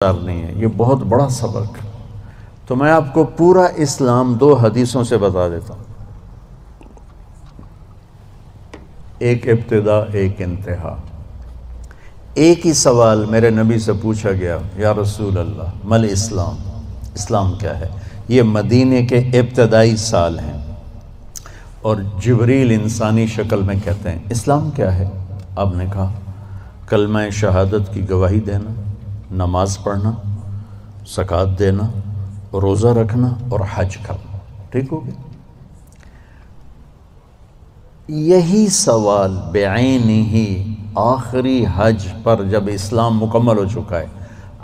نہیں ہے، یہ بہت بڑا سبق۔ تو میں آپ کو پورا اسلام 2 حدیثوں سے بتا دیتا ہوں، ایک ابتدا ایک انتہا۔ ایک ہی سوال میرے نبی سے پوچھا گیا، یا رسول اللہ مل اسلام، اسلام کیا ہے؟ یہ مدینے کے ابتدائی سال ہیں اور جبریل انسانی شکل میں کہتے ہیں اسلام کیا ہے؟ آپ نے کہا کلمہ شہادت کی گواہی دینا، نماز پڑھنا، زکوٰۃ دینا، روزہ رکھنا اور حج کرنا۔ ٹھیک ہو گیا؟ یہی سوال بعینہ آخری حج پر جب اسلام مکمل ہو چکا ہے،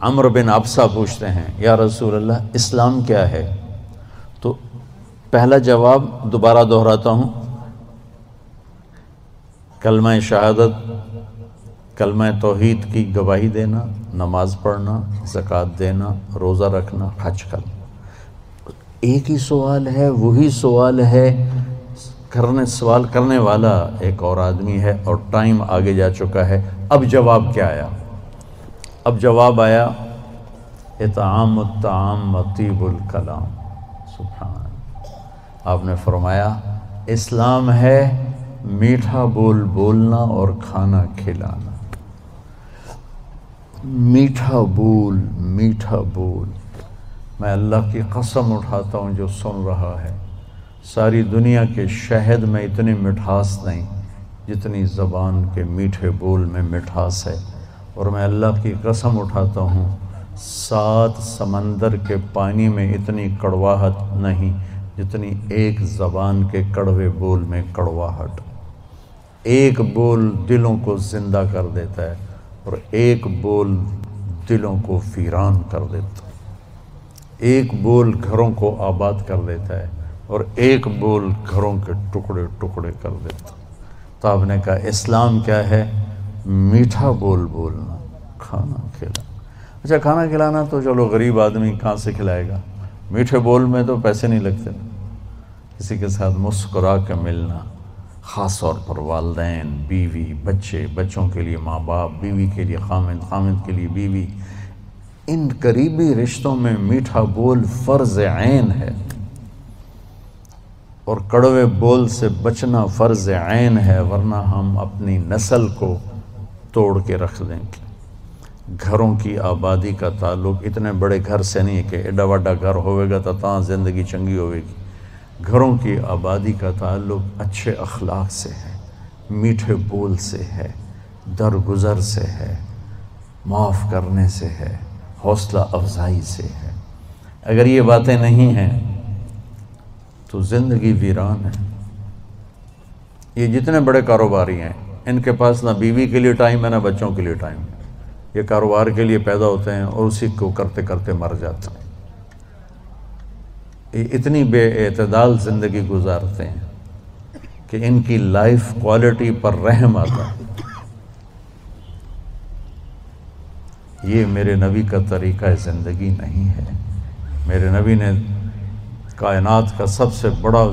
عمرو بن ابسہ پوچھتے ہیں یا رسول اللہ اسلام کیا ہے؟ تو پہلا جواب دوبارہ دہراتا ہوں، کلمہ شہادت، کلمہ توحید کی گواہی دینا، نماز پڑھنا، زکوٰۃ دینا، روزہ رکھنا، حج کرنا۔ ایک ہی سوال ہے، وہی سوال ہے، سوال کرنے والا ایک اور آدمی ہے اور ٹائم آگے جا چکا ہے۔ اب جواب کیا آیا؟ اب جواب آیا اطعام الطعام وطیب الکلام۔ سبحان، آپ نے فرمایا اسلام ہے میٹھا بول بولنا اور کھانا کھلانا۔ میٹھا بول، میٹھا بول۔ میں اللہ کی قسم اٹھاتا ہوں جو سن رہا ہے، ساری دنیا کے شہد میں اتنی مٹھاس نہیں جتنی زبان کے میٹھے بول میں مٹھاس ہے، اور میں اللہ کی قسم اٹھاتا ہوں 7 سمندر کے پانی میں اتنی کڑواہٹ نہیں جتنی ایک زبان کے کڑوے بول میں کڑواہٹ۔ ایک بول دلوں کو زندہ کر دیتا ہے اور ایک بول دلوں کو ویران کر دیتا ہے۔ ایک بول گھروں کو آباد کر دیتا ہے اور ایک بول گھروں کے ٹکڑے ٹکڑے کر دیتا ہے۔ تو آپ نے کہا اسلام کیا ہے؟ میٹھا بول بولنا، کھانا کھلانا۔ اچھا، کھانا کھلانا تو چلو غریب آدمی کہاں سے کھلائے گا؟ میٹھے بول میں تو پیسے نہیں لگتے۔ کسی کے ساتھ مسکرا کے ملنا، خاص طور پر والدین، بیوی، بچے، بچوں کے لیے ماں باپ، بیوی کے لیے خامند، خامند کے لیے بیوی، ان قریبی رشتوں میں میٹھا بول فرض عین ہے، اور کڑوے بول سے بچنا فرض عین ہے، ورنہ ہم اپنی نسل کو توڑ کے رکھ دیں گے۔ گھروں کی آبادی کا تعلق اتنے بڑے گھر سے نہیں ہے کہ ایڈا وڈا گھر ہوئے گا تو زندگی چنگی ہوئے گی۔ گھروں کی آبادی کا تعلق اچھے اخلاق سے ہے، میٹھے بول سے ہے، درگزر سے ہے، معاف کرنے سے ہے، حوصلہ افزائی سے ہے۔ اگر یہ باتیں نہیں ہیں تو زندگی ویران ہے۔ یہ جتنے بڑے کاروباری ہیں ان کے پاس نہ بیوی کے لیے ٹائم ہے نہ بچوں کے لیے ٹائم ہے۔ یہ کاروبار کے لیے پیدا ہوتے ہیں اور اسی کو کرتے کرتے مر جاتے ہیں۔ یہ اتنی بے اعتدال زندگی گزارتے ہیں کہ ان کی لائف کوالٹی پر رحم آتا ہے۔ یہ میرے نبی کا طریقہ زندگی نہیں ہے۔ میرے نبی نے کائنات کا سب سے بڑا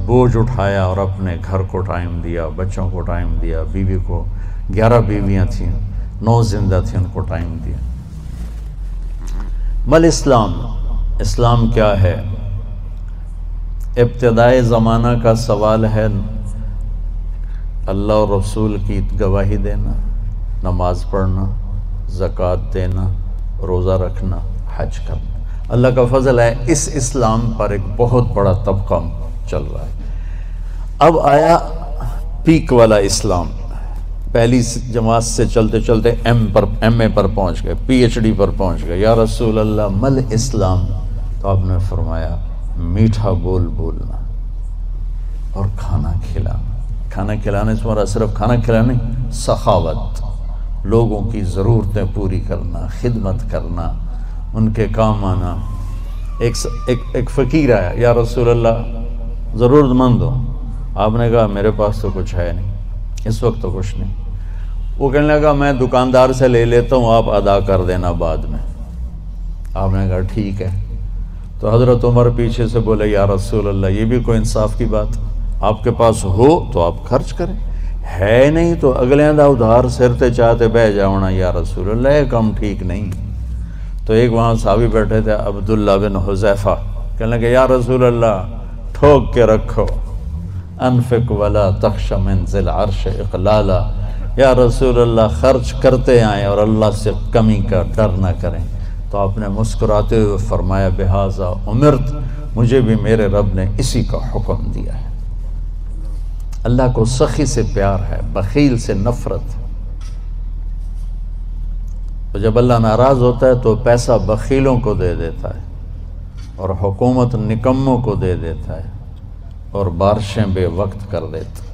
بوجھ اٹھایا اور اپنے گھر کو ٹائم دیا، بچوں کو ٹائم دیا، بیوی کو 11 بیویاں تھیں، 9 زندہ تھیں، ان کو ٹائم دیا۔ مل اسلام، اسلام کیا ہے؟ ابتدائے زمانہ کا سوال ہے، اللہ اور رسول کی گواہی دینا، نماز پڑھنا، زکوٰۃ دینا، روزہ رکھنا، حج کرنا۔ اللہ کا فضل ہے اس اسلام پر ایک بہت بڑا طبقہ چل رہا ہے۔ اب آیا پیک والا اسلام، پہلی جماعت سے چلتے چلتے ایم اے پر پہنچ گئے، پی ایچ ڈی پر پہنچ گئے۔ یا رسول اللہ مل اسلام؟ تو آپ نے فرمایا میٹھا بول بولنا اور کھانا کھلانا۔ کھانا کھلانے سے مراد صرف کھانا کھلانا نہیں، سخاوت، لوگوں کی ضرورتیں پوری کرنا، خدمت کرنا، ان کے کام آنا۔ ایک فقیر آیا، یا رسول اللہ ضرورت مند ہو۔ آپ نے کہا میرے پاس تو کچھ ہے نہیں، اس وقت تو کچھ نہیں۔ وہ کہنے لگا میں دکاندار سے لے لیتا ہوں، آپ ادا کر دینا بعد میں۔ آپ نے کہا ٹھیک ہے۔ تو حضرت عمر پیچھے سے بولے یا رسول اللہ یہ بھی کوئی انصاف کی بات؟ آپ کے پاس ہو تو آپ خرچ کریں، ہے نہیں تو اگلے دا ادھار سرتے چاہتے بہ جاؤنا۔ یا رسول اللہ یہ کام ٹھیک نہیں۔ تو ایک وہاں صحابی بیٹھے تھے عبداللہ بن حذیفہ، کہنے لگے یا رسول اللہ ٹھوک کے رکھو، انفق ولا تخش من ذی العرش اقلالا، یا رسول اللہ خرچ کرتے آئیں اور اللہ سے کمی کا ڈر نہ کریں۔ تو آپ نے مسکراتے ہوئے فرمایا بہذا امرت، مجھے بھی میرے رب نے اسی کا حکم دیا ہے۔ اللہ کو سخی سے پیار ہے، بخیل سے نفرت۔ تو جب اللہ ناراض ہوتا ہے تو پیسہ بخیلوں کو دے دیتا ہے اور حکومت نکموں کو دے دیتا ہے اور بارشیں بے وقت کر دیتا ہے۔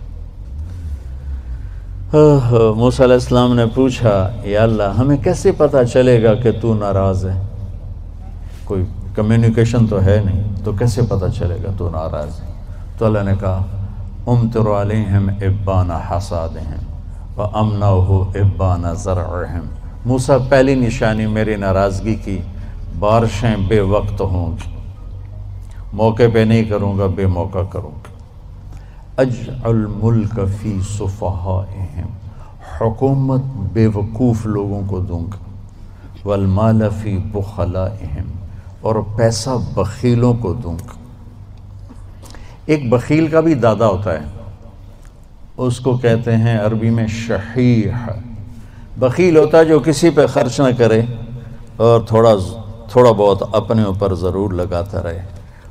موسیٰ علیہ السلام نے پوچھا یا اللہ ہمیں کیسے پتہ چلے گا کہ تو ناراض ہے؟ کوئی کمیونیکیشن تو ہے نہیں، تو کیسے پتہ چلے گا تو ناراض ہے؟ تو اللہ نے کہا امطر علیہم ابان حصادہم وامنعہ ابان زرعہم۔ موسیٰ پہلی نشانی میری ناراضگی کی، بارشیں بے وقت ہوں گی، موقع پہ نہیں کروں گا، بے موقع کروں گا۔ اجعل ملک فی صفحائہم، حکومت بے وقوف لوگوں کو دوں گا، والمال فی بخلائہم، اور پیسہ بخیلوں کو دوں گا۔ ایک بخیل کا بھی دادا ہوتا ہے، اس کو کہتے ہیں عربی میں شحیح۔ بخیل ہوتا ہے جو کسی پہ خرچ نہ کرے اور تھوڑا بہت اپنے اوپر ضرور لگاتا رہے،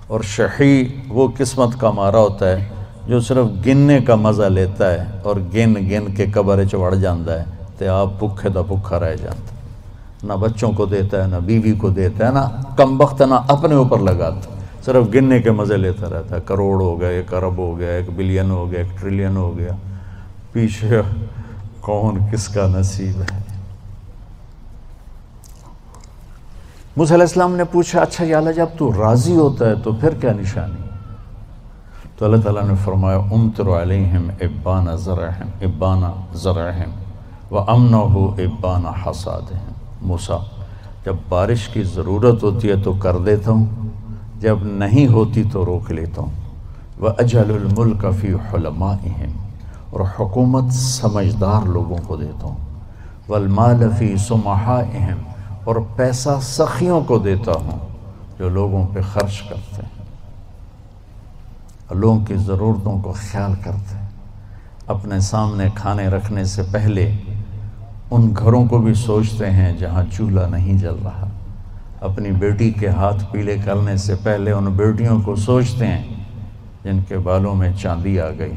اور شحیح وہ قسمت کا مارا ہوتا ہے جو صرف گننے کا مزہ لیتا ہے اور گن گن کے قبر چڑھ جاتا ہے تو آپ بھوکے دا بھوکا رہ جاتا ہے، نہ بچوں کو دیتا ہے، نہ بیوی کو دیتا ہے، نہ کم بخت نہ اپنے اوپر لگاتا، صرف گننے کے مزے لیتا رہتا ہے۔ کروڑ ہو گیا، 1 ارب ہو گیا، 1 بلین ہو گیا، 1 ٹریلین ہو گیا، پیچھے کون کس کا نصیب ہے۔ موسیٰ علیہ السلام نے پوچھا اچھا یا اللہ جب تو راضی ہوتا ہے تو پھر کیا نشانی؟ تو اللہ تعالیٰ نے فرمایا امطر علیہم ابان زرعہم وامنعہ ابان حصادہم۔ موسیٰ جب بارش کی ضرورت ہوتی ہے تو کر دیتا ہوں، جب نہیں ہوتی تو روک لیتا ہوں۔ وَأَجْعَلُ الْمُلْكَ فِي حُلَمَائِهِمْ، اور حکومت سمجھدار لوگوں کو دیتا ہوں۔ وَالْمَالَ فِي سُمَحَائِهِمْ، اور پیسہ سخیوں کو دیتا ہوں جو لوگوں پہ خرچ کرتے ہیں، لوگوں کی ضرورتوں کو خیال کرتے ہیں، اپنے سامنے کھانے رکھنے سے پہلے ان گھروں کو بھی سوچتے ہیں جہاں چولہا نہیں جل رہا، اپنی بیٹی کے ہاتھ پیلے کرنے سے پہلے ان بیٹیوں کو سوچتے ہیں جن کے بالوں میں چاندی آ گئی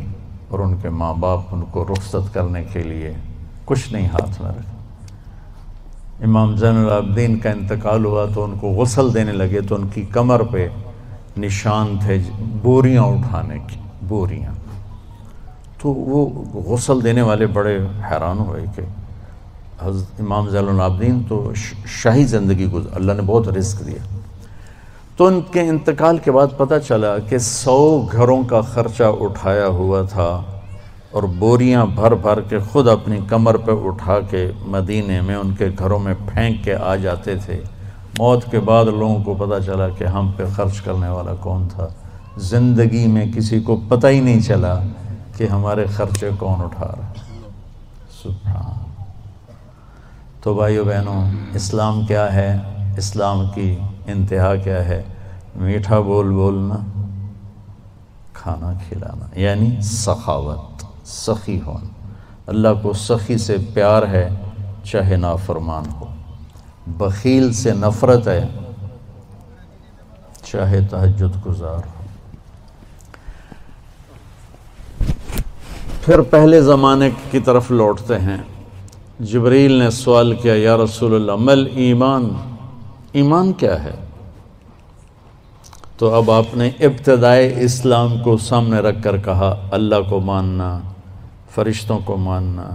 اور ان کے ماں باپ ان کو رخصت کرنے کے لیے کچھ نہیں ہاتھ میں رکھا۔ امام زین العابدین کا انتقال ہوا تو ان کو غسل دینے لگے تو ان کی کمر پہ نشان تھے بوریاں اٹھانے کی، بوریاں۔ تو وہ غسل دینے والے بڑے حیران ہوئے کہ حضرت امام زین العابدین تو شاہی زندگی گزار، اللہ نے بہت رزق دیا۔ تو ان کے انتقال کے بعد پتہ چلا کہ 100 گھروں کا خرچہ اٹھایا ہوا تھا اور بوریاں بھر بھر کے خود اپنی کمر پہ اٹھا کے مدینے میں ان کے گھروں میں پھینک کے آ جاتے تھے۔ موت کے بعد لوگوں کو پتہ چلا کہ ہم پہ خرچ کرنے والا کون تھا، زندگی میں کسی کو پتہ ہی نہیں چلا کہ ہمارے خرچے کون اٹھا رہا۔ سبحان۔ تو بھائیو بہنوں، اسلام کیا ہے؟ اسلام کی انتہا کیا ہے؟ میٹھا بول بولنا، کھانا کھلانا، یعنی سخاوت، سخی ہونا۔ اللہ کو سخی سے پیار ہے چاہے نافرمان ہو، بخیل سے نفرت ہے چاہے تہجد گزار ہو۔ پھر پہلے زمانے کی طرف لوٹتے ہیں۔ جبریل نے سوال کیا یا رسول اللہ مل ایمان، ایمان کیا ہے؟ تو اب آپ نے ابتدائے اسلام کو سامنے رکھ کر کہا اللہ کو ماننا، فرشتوں کو ماننا،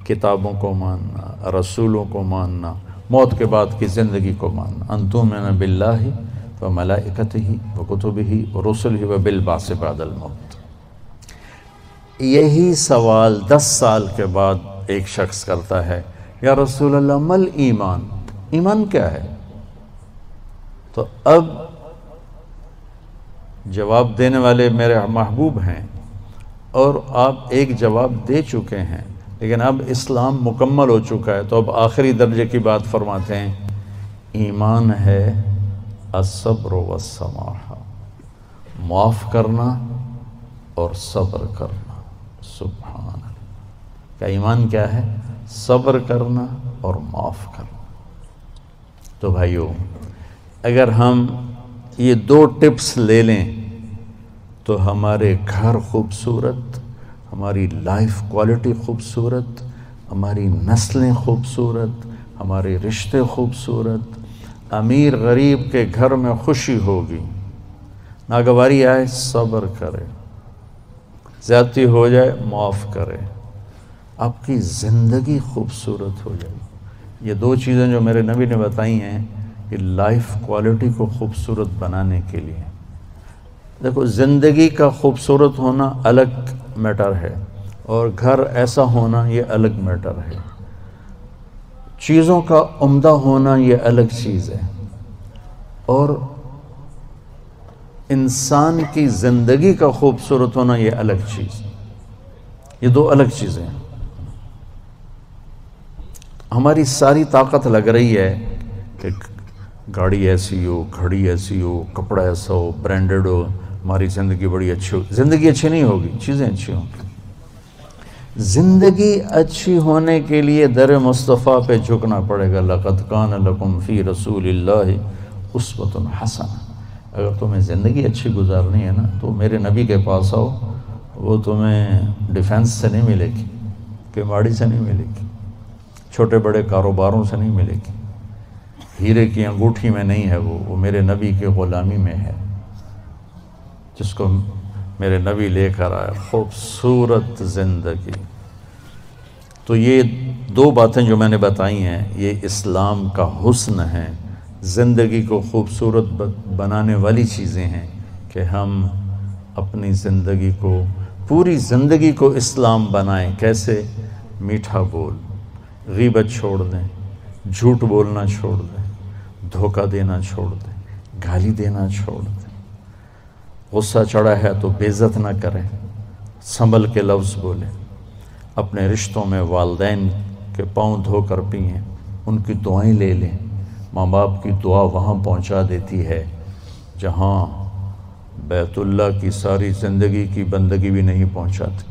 کتابوں کو ماننا، رسولوں کو ماننا، موت کے بعد کی زندگی کو ماننا۔ ان تؤمن باللہ وملائکتہ وکتبہ ورسلہ وبالبعث بعد الموت۔ یہی سوال 10 سال کے بعد ایک شخص کرتا ہے یا رسول اللہ مل ایمان، ایمان کیا ہے؟ تو اب جواب دینے والے میرے محبوب ہیں اور آپ ایک جواب دے چکے ہیں، لیکن اب اسلام مکمل ہو چکا ہے، تو اب آخری درجے کی بات فرماتے ہیں ایمان ہے الصبر والسماحہ، معاف کرنا اور صبر کرنا۔ سبحان اللہ، کہ ایمان کیا ہے؟ صبر کرنا اور معاف کرنا۔ تو بھائیو، اگر ہم یہ 2 ٹپس لے لیں تو ہمارے گھر خوبصورت، ہماری لائف کوالٹی خوبصورت، ہماری نسلیں خوبصورت، ہمارے رشتے خوبصورت، امیر غریب کے گھر میں خوشی ہوگی۔ ناگواری آئے صبر کرے، زیادتی ہو جائے معاف کرے، آپ کی زندگی خوبصورت ہو جائے۔ یہ 2 چیزیں جو میرے نبی نے بتائی ہیں کہ لائف کوالٹی کو خوبصورت بنانے کے لیے۔ دیکھو، زندگی کا خوبصورت ہونا الگ میٹر ہے اور گھر ایسا ہونا یہ الگ میٹر ہے۔ چیزوں کا عمدہ ہونا یہ الگ چیز ہے، اور انسان کی زندگی کا خوبصورت ہونا یہ الگ چیز۔ یہ 2 الگ چیزیں ہیں۔ ہماری ساری طاقت لگ رہی ہے کہ گاڑی ایسی ہو، گھڑی ایسی ہو، کپڑا ایسا ہو، برانڈڈ ہو، ہماری زندگی بڑی اچھی ہو۔ زندگی اچھی نہیں ہوگی، چیزیں اچھی ہوں گی۔ زندگی اچھی ہونے کے لیے در مصطفیٰ پہ جھکنا پڑے گا۔ لَقَدْ كَانَ لَكُمْ فِي رَسُولِ اللَّهِ أُسْوَةٌ حَسَنَةٌ۔ اگر تمہیں زندگی اچھی گزارنی ہے نا تو میرے نبی کے پاس آؤ، وہ تمہیں ڈیفنس سے نہیں ملے گی، کماڑی سے نہیں ملے گی، چھوٹے بڑے کاروباروں سے نہیں ملے گی، ہیرے کی انگوٹھی میں نہیں ہے، وہ میرے نبی کی غلامی میں ہے، جس کو میرے نبی لے کر آیا۔ خوبصورت زندگی۔ تو یہ 2 باتیں جو میں نے بتائی ہیں یہ اسلام کا حسن ہے، زندگی کو خوبصورت بنانے والی چیزیں ہیں کہ ہم اپنی زندگی کو، پوری زندگی کو اسلام بنائیں۔ کیسے؟ میٹھا بول، غیبت چھوڑ دیں، جھوٹ بولنا چھوڑ دیں، دھوکہ دینا چھوڑ دیں، گالی دینا چھوڑ دیں، غصہ چڑھا ہے تو بے عزت نہ کریں، سنبھل کے لفظ بولیں، اپنے رشتوں میں والدین کے پاؤں دھو کر پئیں، ان کی دعائیں لے لیں۔ ماں باپ کی دعا وہاں پہنچا دیتی ہے جہاں بیت اللہ کی ساری زندگی کی بندگی بھی نہیں پہنچاتی۔